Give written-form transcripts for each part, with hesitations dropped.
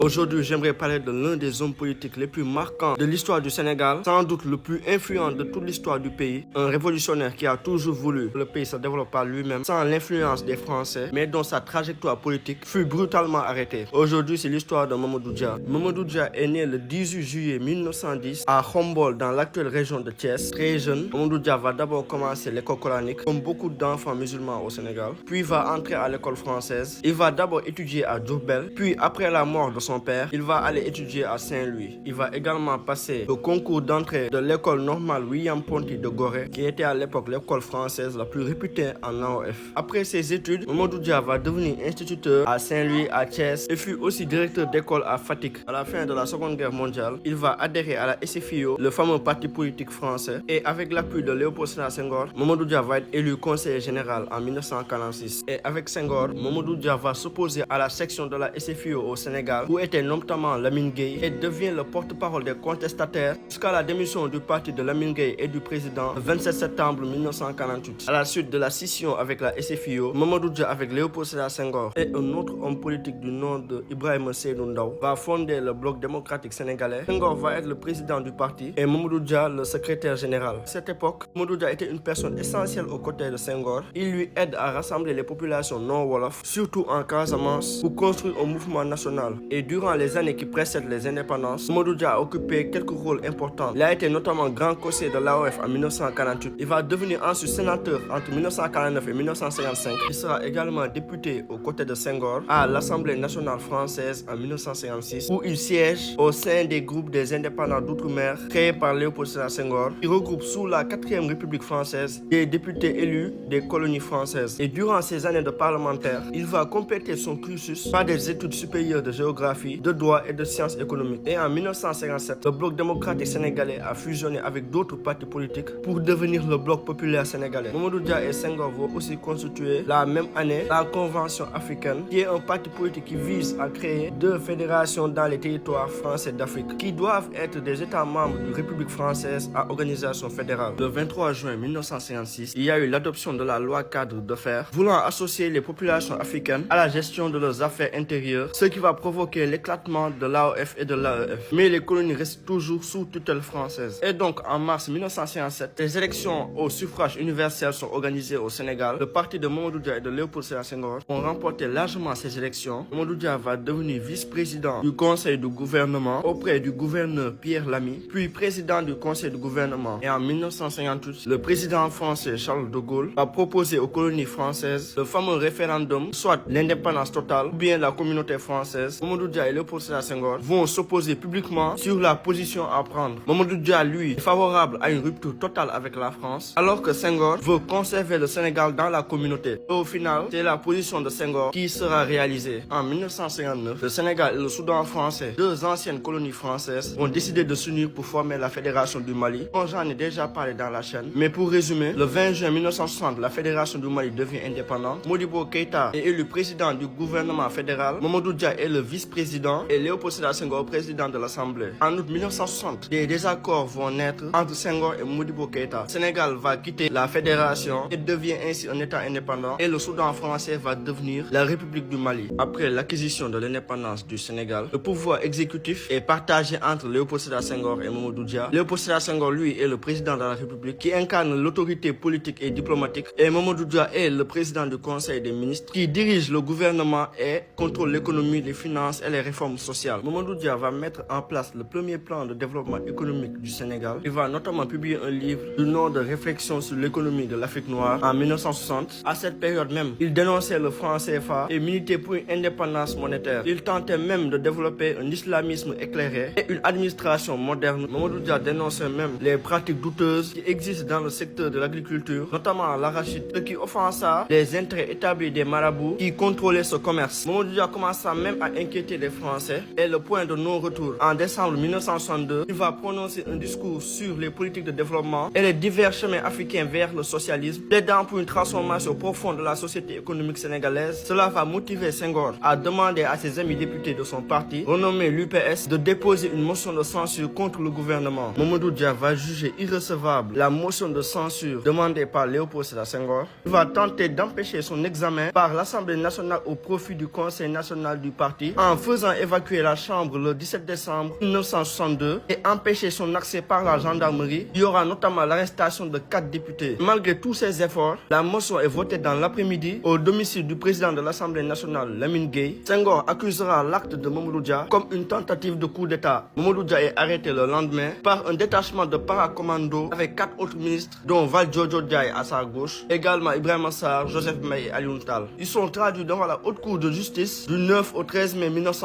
Aujourd'hui, j'aimerais parler de l'un des hommes politiques les plus marquants de l'histoire du Sénégal, sans doute le plus influent de toute l'histoire du pays, un révolutionnaire qui a toujours voulu que le pays se développe par lui-même, sans l'influence des Français, mais dont sa trajectoire politique fut brutalement arrêtée. Aujourd'hui, c'est l'histoire de Mamadou Dia. Mamadou Dia est né le 18 juillet 1910 à Khombol, dans l'actuelle région de Thiès. Très jeune, Mamadou Dia va d'abord commencer l'école coranique, comme beaucoup d'enfants musulmans au Sénégal, puis va entrer à l'école française. Il va d'abord étudier à Diourbel, puis après la mort de son père, il va aller étudier à Saint-Louis. Il va également passer le concours d'entrée de l'école normale William Ponty de Gorée, qui était à l'époque l'école française la plus réputée en AOF. Après ses études, Mamadou Dia va devenir instituteur à Saint-Louis, à Thiès, et fut aussi directeur d'école à Fatick. À la fin de la Seconde Guerre mondiale, il va adhérer à la SFIO, le fameux parti politique français, et avec l'appui de Léopold Sédar Senghor, Mamadou Dia va être élu conseiller général en 1946. Et avec Senghor, Mamadou Dia va s'opposer à la section de la SFIO au Sénégal, où était notamment Lamine Gueye, et devient le porte-parole des contestataires jusqu'à la démission du parti de Lamine Gueye et du président le 27 septembre 1948. À la suite de la scission avec la SFIO, Mamadou Dia avec Léopold Sédar Senghor et un autre homme politique du nom de Ibrahima Seydou Ndaw va fonder le Bloc démocratique sénégalais. Senghor va être le président du parti et Mamadou Dia le secrétaire général. À cette époque, Mamadou Dia était une personne essentielle aux côtés de Senghor. Il lui aide à rassembler les populations non-wolof, surtout en Casamance, pour construire un mouvement national. Et durant les années qui précèdent les indépendances, Mamadou Dia a occupé quelques rôles importants. Il a été notamment grand conseiller de l'AOF en 1948. Il va devenir ensuite sénateur entre 1949 et 1955. Il sera également député aux côtés de Senghor à l'Assemblée nationale française en 1956, où il siège au sein des groupes des indépendants d'outre-mer créés par Léopold Sédar Senghor. Il regroupe sous la 4e République française des députés élus des colonies françaises. Et durant ces années de parlementaire, il va compléter son cursus par des études supérieures de géographie, de droit et de sciences économiques. Et en 1957, le Bloc démocratique sénégalais a fusionné avec d'autres partis politiques pour devenir le Bloc populaire sénégalais. Mamadou Dia et Senghor vont aussi constituer la même année la Convention africaine, qui est un parti politique qui vise à créer 2 fédérations dans les territoires français d'Afrique, qui doivent être des États membres de la République française à organisation fédérale. Le 23 juin 1956, il y a eu l'adoption de la loi cadre de fer, voulant associer les populations africaines à la gestion de leurs affaires intérieures, ce qui va provoquer l'éclatement de l'AOF et de l'AEF. Mais les colonies restent toujours sous tutelle française. Et donc, en mars 1957, les élections au suffrage universel sont organisées au Sénégal. Le parti de Mamadou Dia et de Léopold Sédar Senghor ont remporté largement ces élections. Mamadou Dia va devenir vice-président du conseil du gouvernement auprès du gouverneur Pierre Lamy, puis président du conseil du gouvernement. Et en 1958, le président français Charles de Gaulle a proposé aux colonies françaises le fameux référendum, soit l'indépendance totale ou bien la communauté française. Mamadou Dia et Léopold Sédar Senghor vont s'opposer publiquement sur la position à prendre. Mamadou Dia, lui, est favorable à une rupture totale avec la France, alors que Senghor veut conserver le Sénégal dans la communauté. Et au final, c'est la position de Senghor qui sera réalisée. En 1959, le Sénégal et le Soudan français, 2 anciennes colonies françaises, vont décider de s'unir pour former la Fédération du Mali. J'en ai déjà parlé dans la chaîne, mais pour résumer, le 20 juin 1960, la Fédération du Mali devient indépendante. Modibo Keïta est élu président du gouvernement fédéral. Mamadou Dia est le vice-président et Léopold Sédar Senghor président de l'Assemblée. En août 1960, des désaccords vont naître entre Senghor et Modibo Keïta. Le Sénégal va quitter la fédération et devient ainsi un État indépendant, et le Soudan français va devenir la République du Mali. Après l'acquisition de l'indépendance du Sénégal, le pouvoir exécutif est partagé entre Léopold Sédar Senghor et Mamadou Dia. Léopold Sédar Senghor, lui, est le président de la République qui incarne l'autorité politique et diplomatique, et Mamadou Dia est le président du Conseil des ministres qui dirige le gouvernement et contrôle l'économie, les finances et les réformes sociales. Mamadou Dia va mettre en place le premier plan de développement économique du Sénégal. Il va notamment publier un livre du nom de Réflexions sur l'économie de l'Afrique noire en 1960. À cette période même, il dénonçait le franc CFA et militait pour une indépendance monétaire. Il tentait même de développer un islamisme éclairé et une administration moderne. Mamadou Dia dénonçait même les pratiques douteuses qui existent dans le secteur de l'agriculture, notamment l'arachide, ce qui offensa les intérêts établis des marabouts qui contrôlaient ce commerce. Mamadou Dia commença même à inquiéter les Français et le point de non-retour. En décembre 1962, il va prononcer un discours sur les politiques de développement et les divers chemins africains vers le socialisme, plaidant pour une transformation profonde de la société économique sénégalaise. Cela va motiver Senghor à demander à ses amis députés de son parti, renommé l'UPS, de déposer une motion de censure contre le gouvernement. Mamadou Dia va juger irrecevable la motion de censure demandée par Léopold Sédar Senghor. Il va tenter d'empêcher son examen par l'Assemblée nationale au profit du Conseil national du parti, en faisant faisant évacuer la chambre le 17 décembre 1962 et empêcher son accès par la gendarmerie. Il y aura notamment l'arrestation de 4 députés. Malgré tous ces efforts, la motion est votée dans l'après-midi au domicile du président de l'Assemblée nationale, Lamine Gueye. Senghor accusera l'acte de Mamadou Dia comme une tentative de coup d'État. Mamadou Dia est arrêté le lendemain par un détachement de paracommando avec 4 autres ministres, dont Valdiodio Ndiaye à sa gauche, également Ibrahima Sarr, Joseph May et Alioune Tall. Ils sont traduits devant la haute cour de justice du 9 au 13 mai 1963.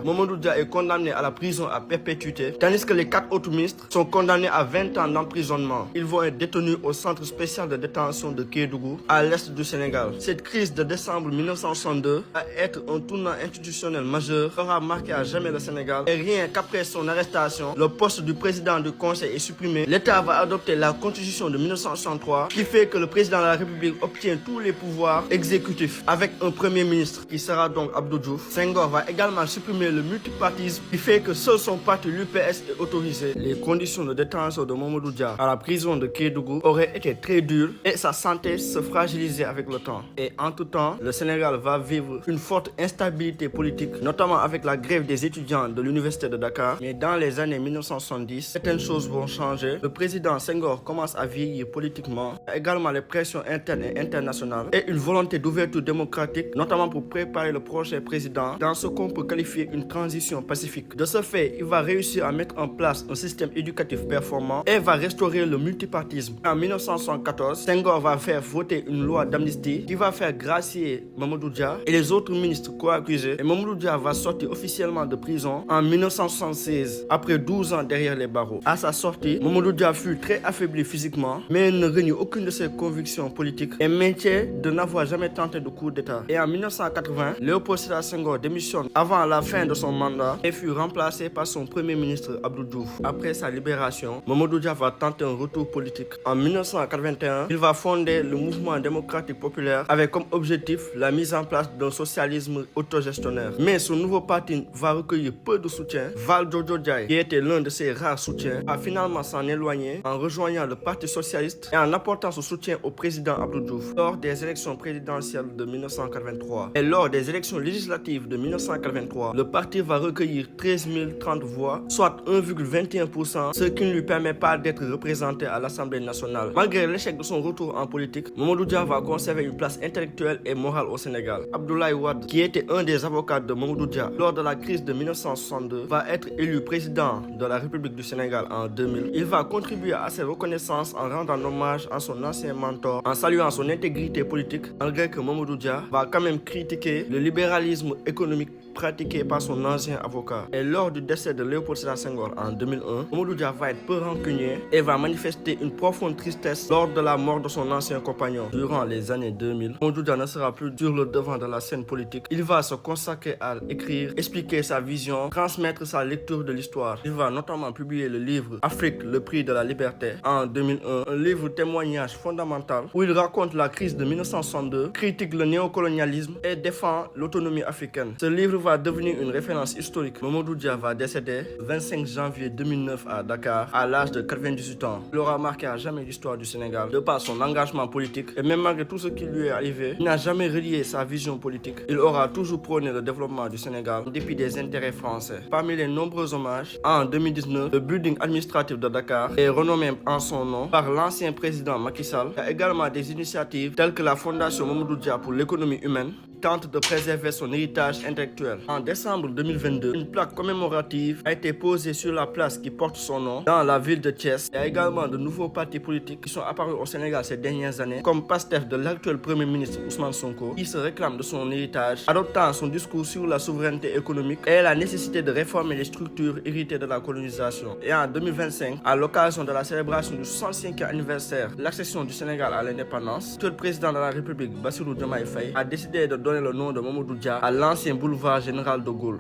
Mamadou Dia est condamné à la prison à perpétuité, tandis que les 4 autres ministres sont condamnés à 20 ans d'emprisonnement. Ils vont être détenus au centre spécial de détention de Kédougou, à l'est du Sénégal. Cette crise de décembre 1962 va être un tournant institutionnel majeur qui aura marqué à jamais le Sénégal. Et rien qu'après son arrestation, le poste du président du Conseil est supprimé. L'État va adopter la Constitution de 1963 qui fait que le président de la République obtient tous les pouvoirs exécutifs avec un premier ministre qui sera donc Abdou Diouf. Senghor va également supprimer le multipartisme qui fait que seul son parti l'UPS est autorisé. Les conditions de détention de Mamadou Dia à la prison de Kédougou auraient été très dures et sa santé se fragilisait avec le temps. Et en tout temps, le Sénégal va vivre une forte instabilité politique, notamment avec la grève des étudiants de l'université de Dakar. Mais dans les années 1970, certaines choses vont changer. Le président Senghor commence à vieillir politiquement, également les pressions internes et internationales et une volonté d'ouverture démocratique, notamment pour préparer le prochain président dans ce qu'on peut qualifier une transition pacifique. De ce fait, il va réussir à mettre en place un système éducatif performant et va restaurer le multipartisme. En 1974, Senghor va faire voter une loi d'amnistie qui va faire gracier Mamadou Dia et les autres ministres co-accusés. Et Mamadou Dia va sortir officiellement de prison en 1976, après 12 ans derrière les barreaux. À sa sortie, Mamadou Dia fut très affaibli physiquement, mais ne renie aucune de ses convictions politiques et maintient de n'avoir jamais tenté de coup d'État. Et en 1980, Léopold Sédar Senghor démissionne avant la fin de son mandat et fut remplacé par son premier ministre Abdou Diouf. Après sa libération, Mamadou Dia va tenter un retour politique. En 1981, il va fonder le mouvement démocratique populaire avec comme objectif la mise en place d'un socialisme autogestionnaire. Mais son nouveau parti va recueillir peu de soutien. Valdiodio Ndiaye, qui était l'un de ses rares soutiens, a finalement s'en éloigné en rejoignant le Parti socialiste et en apportant son soutien au président Abdou Diouf lors des élections présidentielles de 1983. Et lors des élections législatives de 1983, le parti va recueillir 13 030 voix, soit 1,21%, ce qui ne lui permet pas d'être représenté à l'Assemblée nationale. Malgré l'échec de son retour en politique, Mamadou Dia va conserver une place intellectuelle et morale au Sénégal. Abdoulaye Wade, qui était un des avocats de Mamadou Dia lors de la crise de 1962, va être élu président de la République du Sénégal en 2000. Il va contribuer à ses reconnaissances en rendant hommage à son ancien mentor, en saluant son intégrité politique, malgré que Mamadou Dia va quand même critiquer le libéralisme économique pratiqué par son ancien avocat. Et lors du décès de Léopold Sédar Senghor en 2001, Mamadou Dia va être peu rancunier et va manifester une profonde tristesse lors de la mort de son ancien compagnon. Durant les années 2000, Mamadou Dia ne sera plus sur le devant de la scène politique. Il va se consacrer à écrire, expliquer sa vision, transmettre sa lecture de l'histoire. Il va notamment publier le livre Afrique, le prix de la liberté en 2001, un livre témoignage fondamental où il raconte la crise de 1962, critique le néocolonialisme et défend l'autonomie africaine. Ce livre va devenir une référence historique. Mamadou Dia va décéder le 25 janvier 2009 à Dakar à l'âge de 98 ans. Il aura marqué à jamais l'histoire du Sénégal de par son engagement politique et même malgré tout ce qui lui est arrivé, il n'a jamais relié sa vision politique. Il aura toujours prôné le développement du Sénégal en dépit des intérêts français. Parmi les nombreux hommages, en 2019, le building administratif de Dakar est renommé en son nom par l'ancien président Macky Sall. Il y a également des initiatives telles que la Fondation Mamadou Dia pour l'économie humaine tente de préserver son héritage intellectuel. En décembre 2022, une plaque commémorative a été posée sur la place qui porte son nom dans la ville de Thiès. Il y a également de nouveaux partis politiques qui sont apparus au Sénégal ces dernières années, comme PASTEF de l'actuel Premier ministre Ousmane Sonko, qui se réclame de son héritage, adoptant son discours sur la souveraineté économique et la nécessité de réformer les structures héritées de la colonisation. Et en 2025, à l'occasion de la célébration du 65e anniversaire de l'accession du Sénégal à l'indépendance, le président de la République, Bassirou Diomaye Faye, a décidé de donner le nom de Mamadou Dia à l'ancien boulevard Général de Gaulle.